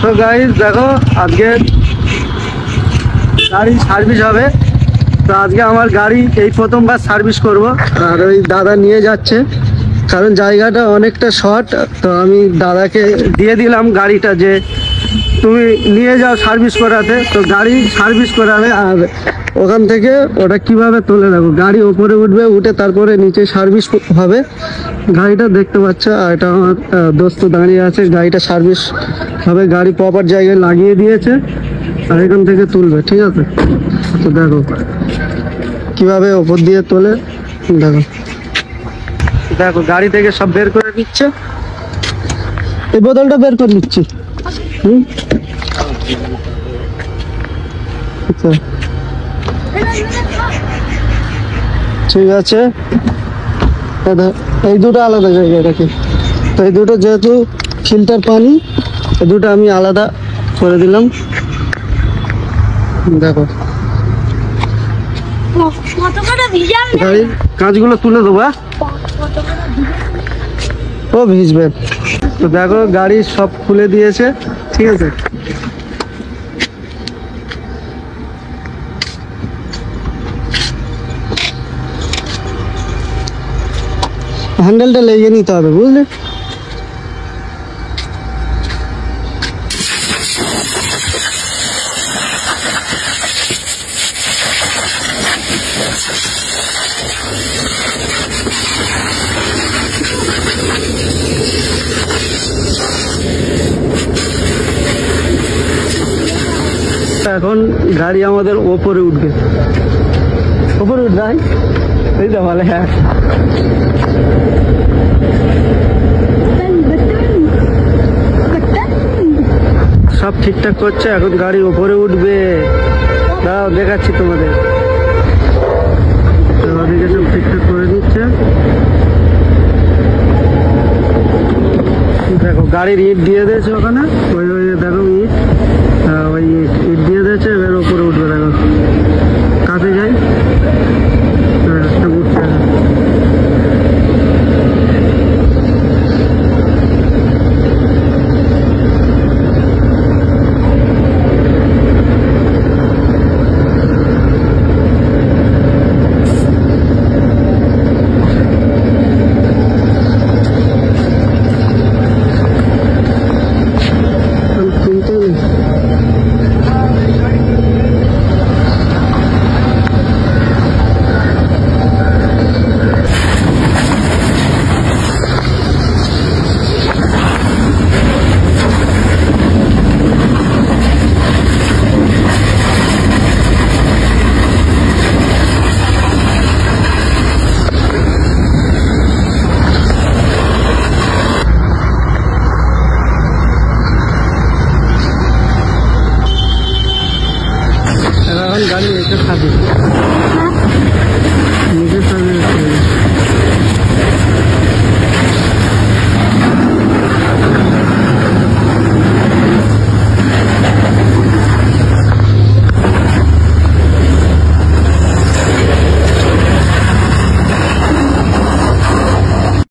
তো গাইস দেখো আজকে গাড়ি সার্ভিস হবে। তো আজকে আমার গাড়ি এই প্রথমবার সার্ভিস করব, আর ওই দাদা নিয়ে যাচ্ছে কারণ জায়গাটা অনেকটা শর্ট। তো আমি দাদাকে দিয়ে দিলাম গাড়িটা যে তুমি নিয়ে যাও সার্ভিস করাতে। তো গাড়ি সার্ভিস করাবে আর ওখান থেকে ওটা কিভাবে তুলে রাখবো, গাড়ি ওপরে উঠবে, উঠে তারপরে নিচে সার্ভিস হবে। গাড়িটা দেখতে পাচ্ছ, আর এটা আমার দোস্ত দাঁড়িয়ে আছে, গাড়িটা সার্ভিস হবে, গাড়ি প্রপার জায়গায় লাগিয়ে দিয়েছে আর এখান থেকে তুলবে, ঠিক আছে? তো দেখো কিভাবে ওপর দিয়ে তোলে, দেখো দেখো গাড়ি থেকে সব বের করে নিচ্ছে। এই বোতলটা বের করে নিচ্ছি। আচ্ছা ঠিক আছে, এই দুটো আলাদা জায়গায় রাখি। তো এই দুটো যেহেতু ফিল্টার পানি, এই দুটো আমি আলাদা করে দিলাম। দেখো গাড়ির কাঁচগুলো তুলে দেবো, ও ভিজবে। তো দেখো গাড়ি সব খুলে দিয়েছে, ঠিক আছে? হ্যান্ডেলটা লেগে নিতে হবে, বুঝলে? এখন গাড়ি আমাদের ওপরে উঠবে, ওপরে উঠবে, এই তো বলে। হ্যাঁ সব ঠিকঠাক করছে, এখন গাড়ি ওপরে উঠবে। দাঁড়াও দেখাচ্ছি তোমাদের। ওদিকে সব ঠিকঠাক করে দিচ্ছে, দেখো গাড়ির ইট দিয়ে দিয়েছে ওখানে। ওই ওই দেখো